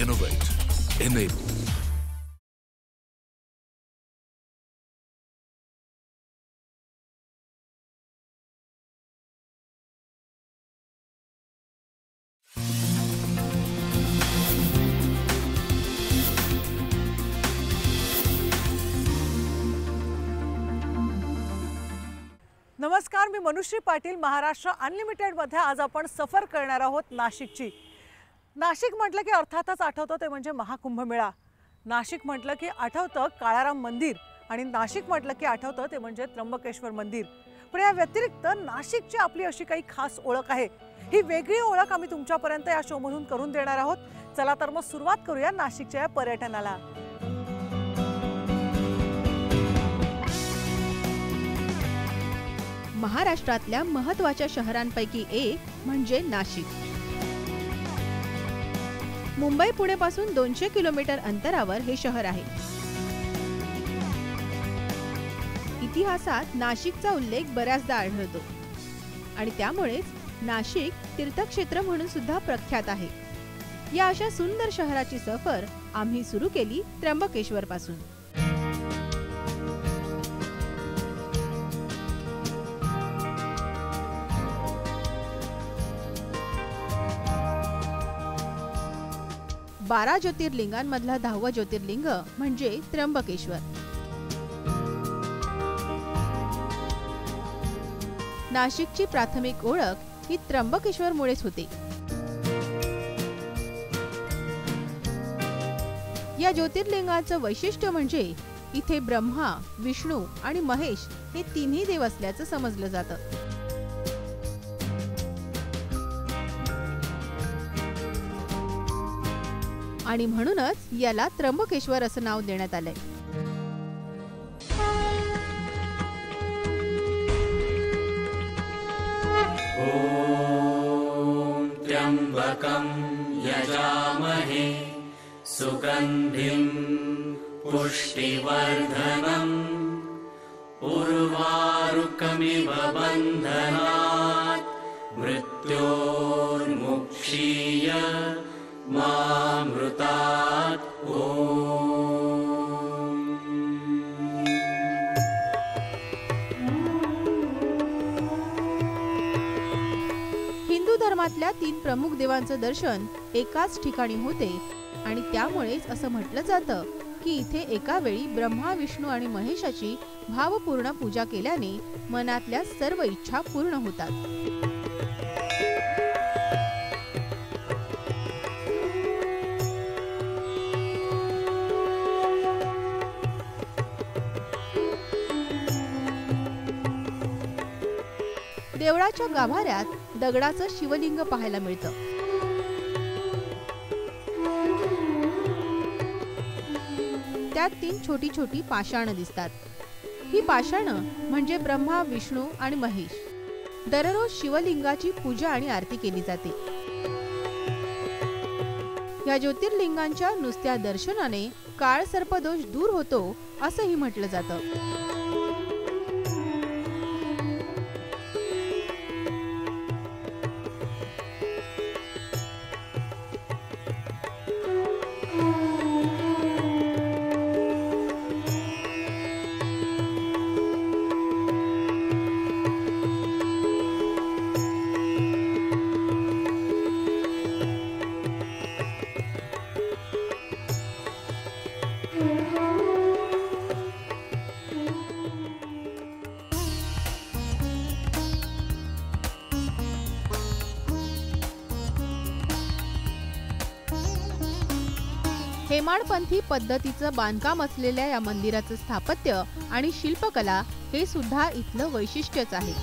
Innovate. Enable. नमस्कार, मी मनुश्री पाटील. महाराष्ट्र अनलिमिटेडमध्ये आज आपण सफर करणार आहोत नाशिकची. नाशिक म्हटलं की अर्थातच आठवतं ते म्हणजे महाकुंभमेळा. नाशिक म्हटलं की आठवतं काळाराम मंदिर आणि नाशिक म्हटलं की आठवतं ते म्हणजे त्र्यंबकेश्वर मंदिर. पण या व्यतिरिक्त नाशिकची आपली अशी काही खास ओळख आहे. ही वेगळी ओळख आम्ही तुमच्यापर्यंत या शोमधून करून देणार आहोत. चला तर मग सुरुवात करूया नाशिकच्या या पर्यटनाला. महाराष्ट्रातल्या महत्त्वाच्या शहरांपैकी एक म्हणजे नाशिक. मुंबई पुणेपासून 200 किलोमीटर अंतरावर हे शहर आहे. इतिहासात नाशिकचा उल्लेख बऱ्याचदा आढळतो आणि त्यामुळेच नाशिक तीर्थक्षेत्र म्हणून सुद्धा प्रख्यात आहे. या अशा सुंदर शहराची सफर आम्ही सुरू केली त्र्यंबकेश्वर पासून. बारा ज्योतिर्लिंगांमधलं 10वं ज्योतिर्लिंग म्हणजे त्र्यंबकेश्वर. नाशिकची प्राथमिक ओळख ही त्र्यंबकेश्वरमुळेच होते. या ज्योतिर्लिंगाचं वैशिष्ट्य म्हणजे इथे ब्रह्मा, विष्णू आणि महेश हे तिन्ही देव असल्याचं समजलं जातं. आणि म्हणूनच याला त्र्यंबकेश्वर असं नाव देण्यात आलंय. ओम त्र्यंबकं यजामहे सुगंधिं पुष्टिवर्धनम् उर्वारुकमिव बन्धनात् मृत्योर्मुक्षीय मामृतात्. हिंदू धर्मातल्या 3 प्रमुख देवांचं दर्शन एकाच ठिकाणी होते आणि त्यामुळेच असं म्हटलं जातं की इथे एका वेळी ब्रह्मा, विष्णू आणि महेशाची भावपूर्ण पूजा केल्याने मनातल्या सर्व इच्छा पूर्ण होतात. देवळाच्या गाभाऱ्यात दगडाचं शिवलिंग पाहायला मिळतं. त्यात 3 छोटी छोटी पाषाणं दिसतात. ही पाषाणं म्हणजे ब्रह्मा, विष्णू आणि महेश. दररोज शिवलिंगाची पूजा आणि आरती केली जाते. या ज्योतिर्लिंगांच्या नुसत्या दर्शनाने काळ सर्पदोष दूर होतो असंही म्हटलं जातं. हेमाडपंथी पद्धतीचं बांधकाम असलेल्या या मंदिराचं स्थापत्य आणि शिल्पकला हे सुद्धा इथलं वैशिष्ट्यच आहे.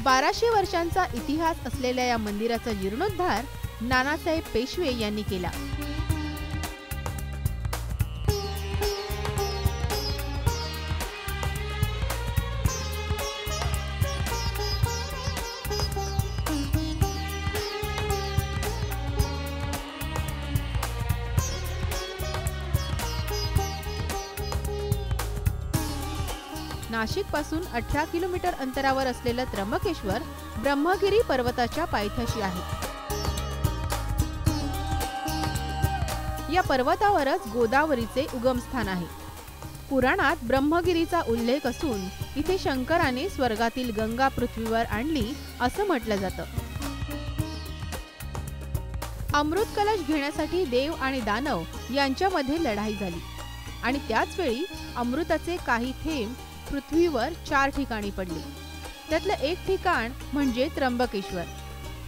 बाराशे वर्षांचा इतिहास असलेल्या या मंदिराचा जीर्णोद्धार नानासाहेब पेशवे यांनी केला. नाशिक पासून 18 किलोमीटर अंतरावर असलेलं त्र्यंबकेश्वर ब्रह्मगिरी पर्वताच्या पायथ्याशी आहे. या पर्वतावरच गोदावरीचे उगमस्थान आहे. पुराणात ब्रह्मगिरीचा उल्लेख असून इथे शंकराने स्वर्गातील गंगा पृथ्वीवर आणली असं म्हटलं जातं. अमृत कलश घेण्यासाठी देव आणि दानव यांच्यामध्ये लढाई झाली आणि त्याच वेळी अमृताचे काही थेंब पृथ्वीवर 4 ठिकाणी पडले. त्यातलं एक ठिकाण म्हणजे त्र्यंबकेश्वर.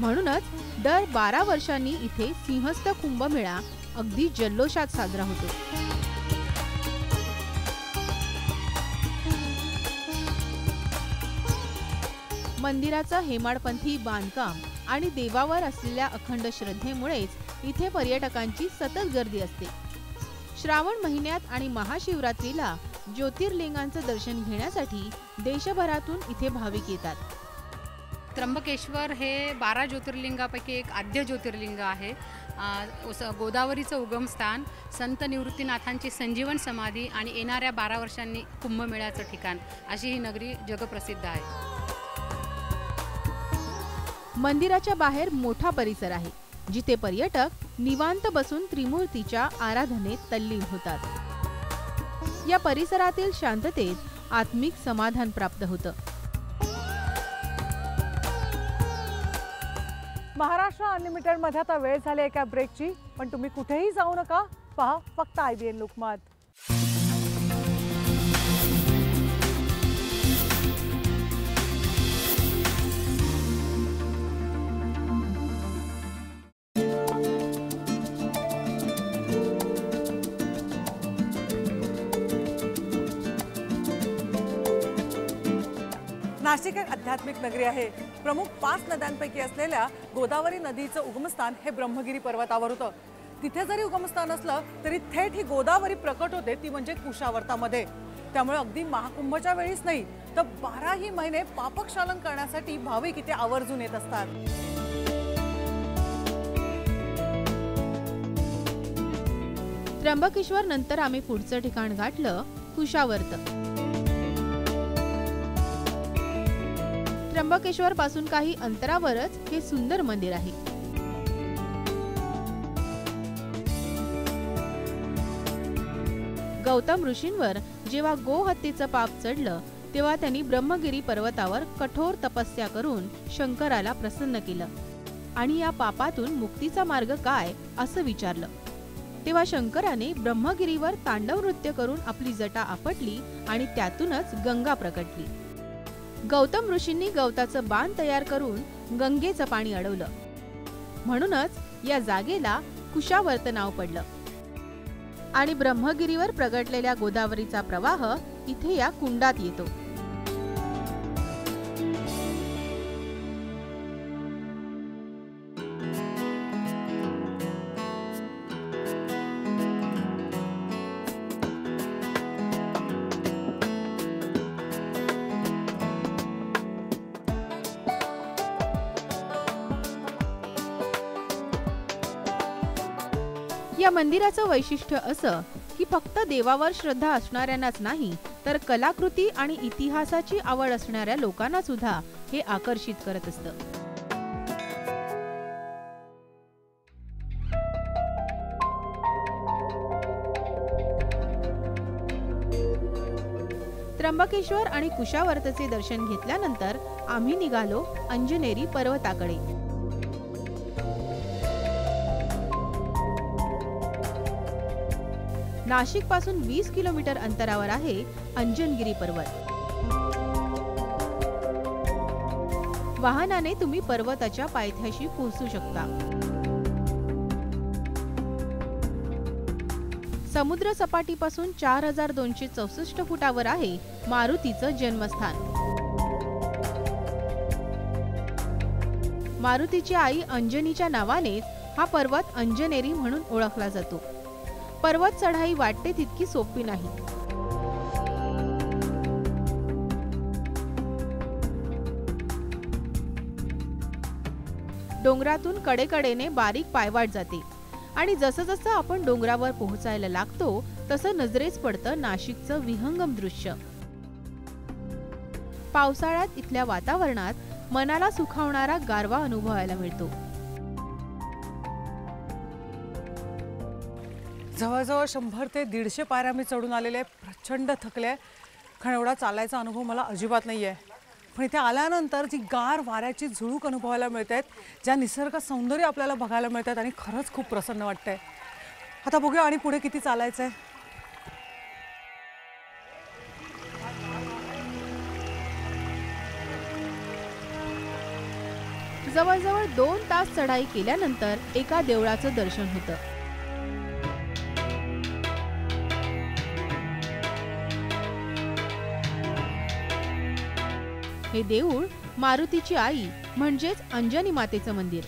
म्हणूनच दर 12 वर्षांनी इथे सिंहस्थ कुंभमेळा अगदी जल्लोषात साजरा होतो. मंदिराचं हेमाडपंथी बांधकाम आणि देवावर असलेल्या अखंड श्रद्धेमुळेच इथे पर्यटकांची सतत गर्दी असते. श्रावण महिन्यात आणि महाशिवरात्रीला ज्योतिर्लिंगांचं दर्शन घेण्यासाठी देशभरातून इथे भाविक येतात. त्र्यंबकेश्वर हे 12 ज्योतिर्लिंगापैकी एक आद्य ज्योतिर्लिंग आहे. गोदावरीचं उगमस्थान, संत निवृत्तीनाथांची संजीवन समाधी आणि येणाऱ्या 12 वर्षांनी कुंभमेळ्याचं ठिकाण अशी ही नगरी जगप्रसिद्ध आहे. मंदिराच्या बाहेर मोठा परिसर आहे जिथे पर्यटक निवांत बसून त्रिमूर्तीच्या आराधनेत तल्लीन होतात. या परिसरातील शांततेत आत्मिक समाधान प्राप्त होतं. महाराष्ट्र अनलिमिटेड मध्ये आता वेळ झाली एका ब्रेकची, पण तुम्ही कुठेही जाऊ नका. पहा फक्त IBN लोकमत. नाशिक एक आध्यात्मिक नगरी आहे. प्रमुख 5 नद्यांपैकी असलेल्या गोदावरी नदीचं उगमस्थान हे ब्रह्मगिरी पर्वतावर होतं. तिथे जरी उगमस्थान असलं तरी थेट ही गोदावरी प्रकट होते ती म्हणजे कुशावर्तामध्ये. त्यामुळे अगदी महाकुंभच्या वेळीच नाही तर 12ही महिने पापक्षालन करण्यासाठी भाविक इथे आवर्जून येत असतात. त्र्यंबकेश्वर नंतर आम्ही पुढचं ठिकाण गाठलं कुशावर्त. त्र्यंबकेश्वर पासून काही अंतरावरच हे सुंदर मंदिर आहे. गौतम ऋषींवर जेव्हा गोहत्येचं पाप चढलं तेव्हा त्यांनी ब्रह्मगिरी पर्वतावर कठोर तपस्या करून शंकराला प्रसन्न केलं आणि या पापातून मुक्तीचा मार्ग काय असं विचारलं. तेव्हा शंकराने ब्रह्मगिरीवर तांडव नृत्य करून आपली जटा आपटली आणि त्यातूनच गंगा प्रकटली. गौतम ऋषींनी गवताचं बाण तयार करून गंगेचं पाणी अडवलं. म्हणूनच या जागेला कुशावर्त नाव पडलं आणि ब्रह्मगिरीवर प्रगटलेल्या गोदावरीचा प्रवाह इथे या कुंडात येतो. या मंदिराचं वैशिष्ट्य असं की फक्त देवावर श्रद्धा असणाऱ्यांनाच नाही तर कलाकृती आणि इतिहासाची आवड असणाऱ्या लोकांना सुद्धा हे आकर्षित करत असतं. त्र्यंबकेश्वर आणि कुशावर्तचे दर्शन घेतल्यानंतर आम्ही निघालो अंजनेरी पर्वताकडे. नाशिक पासून 20 किलोमीटर अंतरावर आहे अंजनगिरी पर्वत. वाहनाने तुम्ही पर्वताच्या पायथ्याशी पोहोचू शकता. समुद्र सपाटीपासून 4264 फुटावर आहे मारुतीचं जन्मस्थान. मारुतीची आई अंजनीच्या नावानेच हा पर्वत अंजनेरी म्हणून ओळखला जातो. पर्वत चढाई वाटते तितकी सोपी नाही. डोंगरातून कडेकडेने बारीक पायवाट जाते आणि जसं जसं आपण डोंगरावर पोहोचायला लागतो तसं नजरेस पडतं नाशिकचं विहंगम दृश्य. पावसाळ्यात इथल्या वातावरणात मनाला सुखावणारा गारवा अनुभवायला मिळतो. जवळजवळ 100 ते 150 पायऱ्या मी चढून आलेले आहे. प्रचंड थकले आहे, कारण एवढा चालायचा अनुभव मला अजिबात नाही आहे. पण इथे आल्यानंतर जी गार वाऱ्याची झुळूक अनुभवायला मिळत आहेत, ज्या निसर्ग सौंदर्य आपल्याला बघायला मिळतात आणि खरंच खूप प्रसन्न वाटतंय. आता बघूया आणि पुढे किती चालायचं आहे. जवळजवळ 2 तास चढाई केल्यानंतर एका देवळाचं दर्शन होतं. हे देऊळ मारुतीची आई म्हणजेच अंजनी मातेचं मंदिर.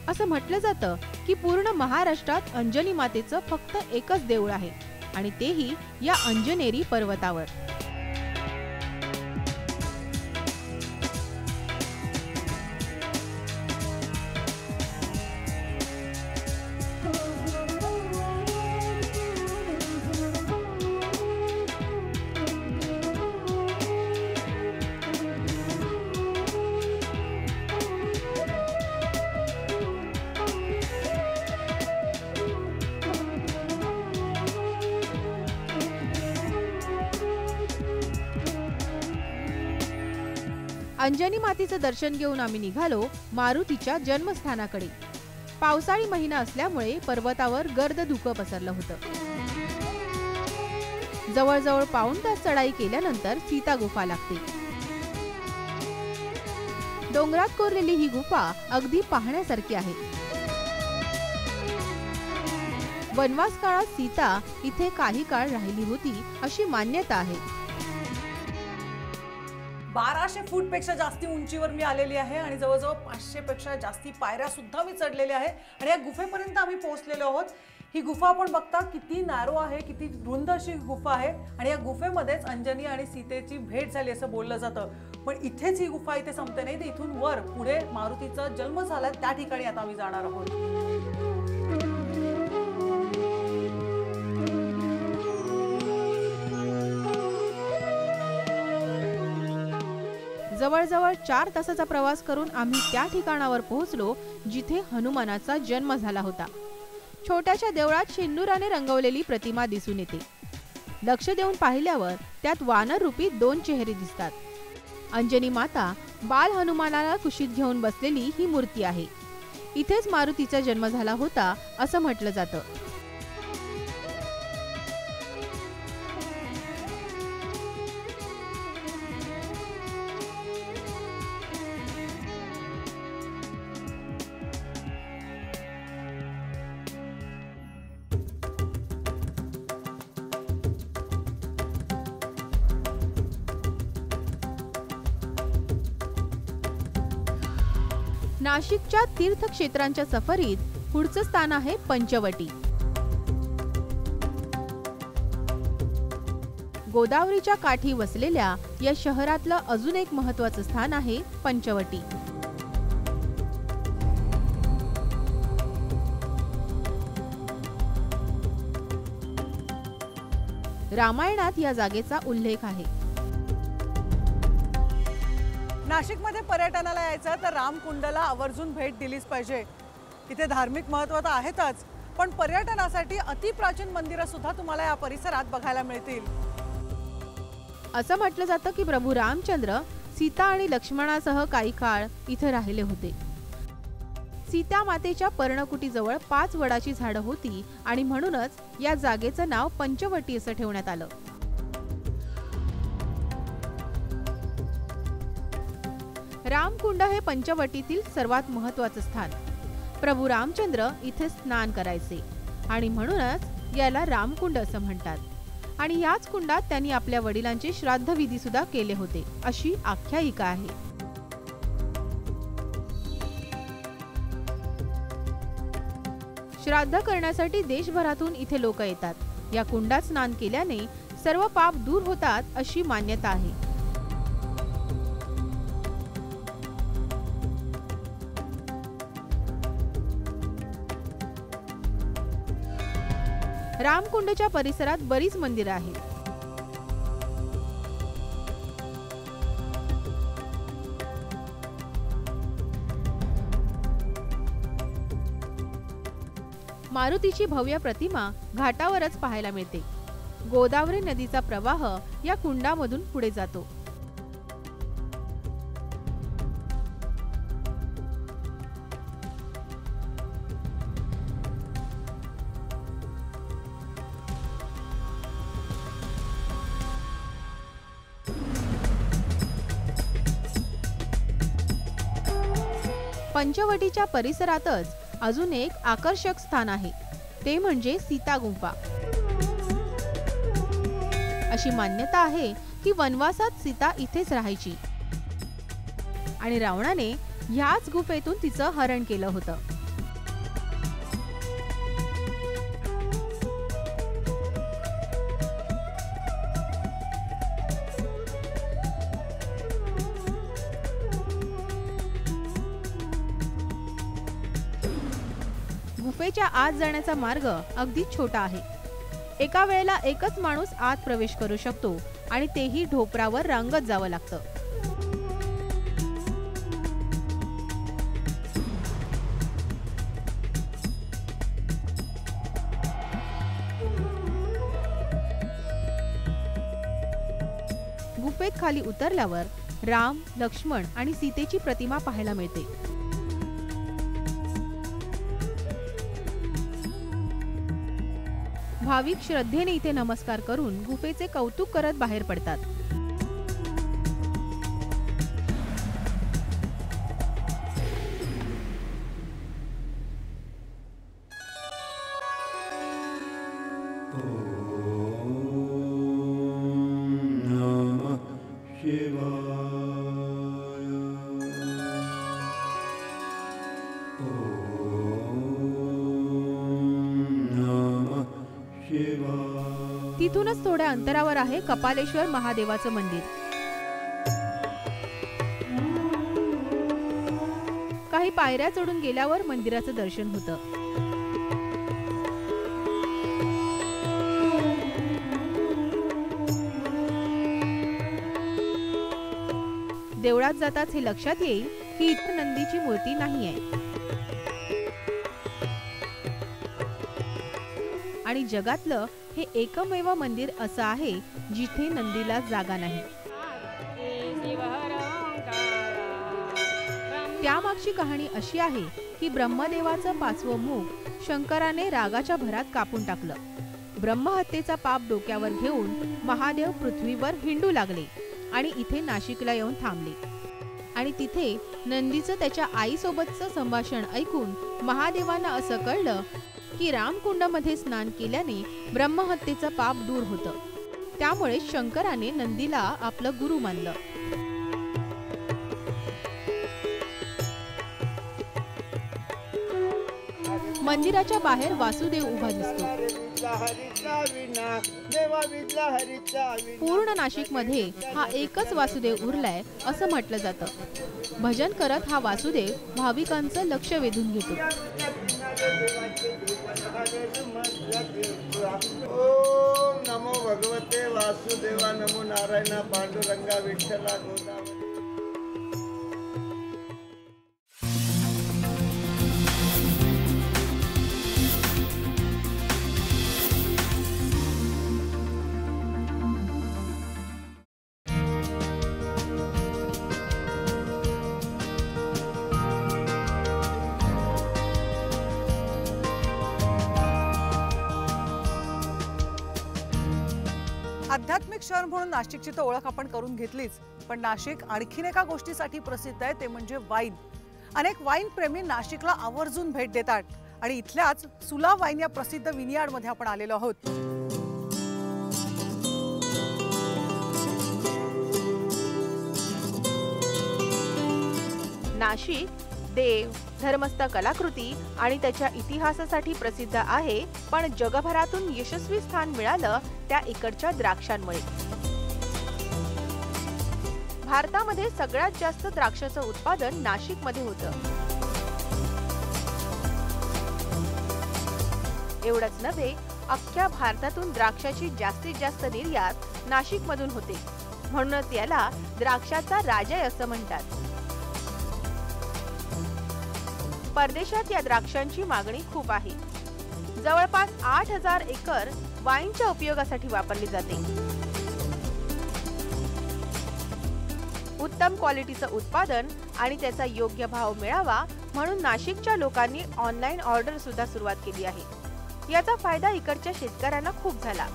असं म्हटलं जातं की पूर्ण महाराष्ट्रात अंजनी मातेचं फक्त एकच देऊळ आहे आणि तेही या अंजनेरी पर्वतावर. अंजनी मातेचं दर्शन घेऊन आम्ही निघालो मारुतीच्या जन्मस्थानाकडे. पावसाळी महिना असल्यामुळे पर्वतावर गर्द धुकं पसरलं होतं. जवळजवळ पाऊण तास चढाई केल्यानंतर सीता गुफा लागते. डोंगरात कोरलेली ही गुफा अगदी पाहण्यासारखी आहे. वनवास काळात सीता इथे काही काळ राहिली होती अशी मान्यता आहे. 1200 फूटपेक्षा जास्ती उंचीवर मी आलेली आहे आणि जवळजवळ 500 पेक्षा जास्ती पायऱ्या सुद्धा मी चढलेल्या आहे आणि या गुफेपर्यंत आम्ही पोहोचलेलो आहोत. ही गुफा आपण बघता किती नॅरो आहे, किती रुंद अशी गुफा आहे आणि या गुफेमध्येच अंजनी आणि सीतेची भेट झाली असं बोललं जातं. पण इथेच ही गुफा इथे संपते नाही, तर इथून वर पुढे मारुतीचा जन्म झाला त्या ठिकाणी आता आम्ही जाणार आहोत. जवळजवळ 4 तासाचा प्रवास करून आम्ही त्या ठिकाणावर पोहोचलो जिथे हनुमानाचा जन्म झाला होता. छोट्याशा देवळात शेंदुराने रंगवलेली प्रतिमा दिसून येते. लक्ष देऊन पाहिल्यावर त्यात वानर रूपी 2 चेहरे दिसतात. अंजनी माता बाल हनुमानाला कुशीत घेऊन बसलेली ही मूर्ती आहे. इथेच मारुतीचा जन्म झाला होता असं म्हटलं जातं. नाशिकच्या तीर्थक्षेत्रांच्या सफरीत पुढचं स्थान आहे पंचवटी. गोदावरीच्या काठी वसलेल्या या शहरातलं अजून एक महत्त्वाचं स्थान आहे पंचवटी. रामायणात या जागेचा उल्लेख आहे. नाशिकमध्ये पर्यटनाला यायचं तर रामकुंडला आवर्जून भेट दिलीच पाहिजे. इथे धार्मिक महत्त्व तर आहेतच, पण पर्यटनासाठी अतिप्राचीन मंदिरं सुद्धा तुम्हाला या परिसरात बघायला मिळतील. असं म्हटलं जातं की प्रभू रामचंद्र सीता आणि लक्ष्मणासह काही काळ इथे राहिले होते. सीता मातेच्या पर्णकुटीजवळ 5 वडाची झाडं होती आणि म्हणूनच या जागेचं नाव पंचवटी असं ठेवण्यात आलं. रामकुंड हे पंचवटीतील सर्वात महत्त्वाचं स्थान. प्रभू रामचंद्र इथे स्नान करायचे आणि म्हणूनच याला रामकुंड असं म्हणतात. आणि याच कुंडात त्यांनी आपल्या वडिलांचे श्राद्ध विधी सुद्धा केले होते अशी आख्यायिका आहे. श्राद्ध करण्यासाठी देशभरातून इथे लोक येतात. या कुंडात स्नान केल्याने सर्व पाप दूर होतात अशी मान्यता आहे. रामकुंडच्या परिसरात बरीच मंदिरं आहेत. मारुतीची भव्य प्रतिमा घाटावरच पाहायला मिळते. गोदावरी नदीचा प्रवाह या कुंडामधून पुढे जातो. पंचवटीच्या परिसरातच अजून एक आकर्षक स्थान आहे, ते म्हणजे सीता गुंफा. अशी मान्यता आहे की वनवासात सीता इथेच राहायची आणि रावणाने ह्याच गुफेतून तिचं हरण केलं होतं. गुफेच्या आत जाण्याचा मार्ग अगदी छोटा आहे. एका वेळेला एकच माणूस आत प्रवेश करू शकतो आणि तेही ढोपरावर रांगत जावं लागतं. गुफेत खाली उतरल्यावर राम, लक्ष्मण आणि सीतेची प्रतिमा पाहायला मिळते. भाविक श्रद्धेने इथे नमस्कार करून गुफेचे कौतुक करत बाहेर पडतात. तिथूनच थोड्या अंतरावर आहे कपालेश्वर महादेवाचं मंदिर. काही पायऱ्या चढून गेल्यावर मंदिराचं दर्शन होतं. देवळात जाताच हे लक्षात येईल की इथे नंदीची मूर्ती नाहीये आणि जगातलं हे एकमेव मंदिर असं आहे जिथे नंदीला जागा नाही. त्यामागची कहाणी अशी आहे की ब्रह्मदेवाचं 5वं मुख शंकराने रागाच्या भरात कापून टाकलं. ब्रह्महत्येचा पाप डोक्यावर घेऊन महादेव पृथ्वीवर हिंडू लागले आणि इथे नाशिकला येऊन थांबले. आणि तिथे नंदीचं त्याच्या आईसोबतचं संभाषण ऐकून महादेवांना असं कळलं की रामकुंडामध्ये स्नान केल्याने ब्रह्महत्येचं पाप दूर होतं. त्यामुळे शंकराने नंदीला आपलं गुरु मानलं. मंदिराच्या बाहेर वासुदेव उभा दिसतो. पूर्ण नाशिकमध्ये हा एकच वासुदेव उरलाय असं म्हटलं जातं. भजन करत हा वासुदेव भाविकांचं लक्ष वेधून घेतो. ओम नमो भगवते वासुदेवा, नमो नारायणा पांडुरंगा विठ्ठला गोदावरी. आध्यात्मिक शहर म्हणून नाशिकची तर ओळख आपण करून घेतलीच, पण नाशिक आणखीन एका गोष्टीसाठी प्रसिद्ध आहे, ते म्हणजे वाईन. अनेक वाईन प्रेमी नाशिकला आवर्जून भेट देतात आणि इथल्याच सुला वाईन या प्रसिद्ध विनियार्ड मध्ये आपण आलेलो आहोत. नाशिक देव, धर्मस्थ कलाकृती आणि त्याच्या इतिहासासाठी प्रसिद्ध आहे, पण जगभरातून यशस्वी स्थान मिळालं त्या इकडच्या द्राक्षांमुळे. भारतामध्ये सगळ्यात जास्त द्राक्षाचं उत्पादन नाशिकमध्ये होतं. एवढंच नव्हे, अख्ख्या भारतातून द्राक्षाची जास्तीत जास्त निर्यात नाशिकमधून होते. म्हणूनच याला द्राक्षाचा राजा असं म्हणतात. परदेशात या द्राक्षांची मागणी खूप आहे. जवळपास 8,000 एकर वाईनच्या उपयोगासाठी वापरली जाते. उत्तम क्वालिटीचं उत्पादन आणि त्याचा योग्य भाव मिळावा म्हणून नाशिकच्या लोकांनी ऑनलाईन ऑर्डर सुद्धा सुरुवात केली आहे. याचा फायदा इकडच्या शेतकऱ्यांना खूप झाला.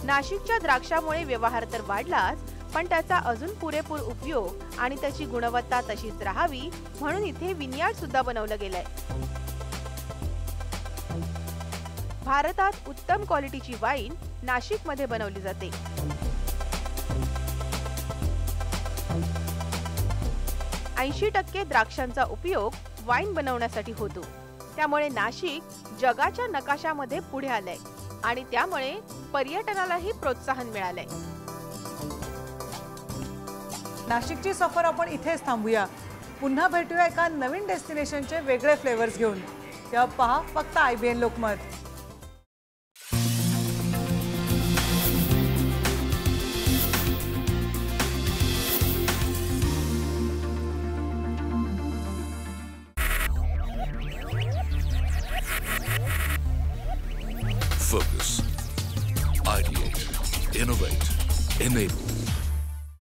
नाशिकच्या द्राक्षामुळे व्यवहार तर वाढलाच, पण त्याचा अजून पुरेपूर उपयोग आणि त्याची गुणवत्ता तशीच राहावी म्हणून इथे विनयार्ड सुद्धा बनवलं गेलंय. भारतात उत्तम क्वालिटीची वाईन नाशिकमध्ये बनवली जाते. 80% द्राक्षांचा उपयोग वाईन बनवण्यासाठी होतो. त्यामुळे नाशिक जगाच्या नकाशामध्ये पुढे आलंय आणि त्यामुळे पर्यटनालाही प्रोत्साहन मिळालंय. नाशिकची सफर आपण इथेच थांबूया. पुन्हा भेटूया एका नवीन डेस्टिनेशनचे वेगळे फ्लेवर्स घेऊन. तेव्हा पहा फक्त IBN Lokmat. Focus. Ideate. Innovate. Enable.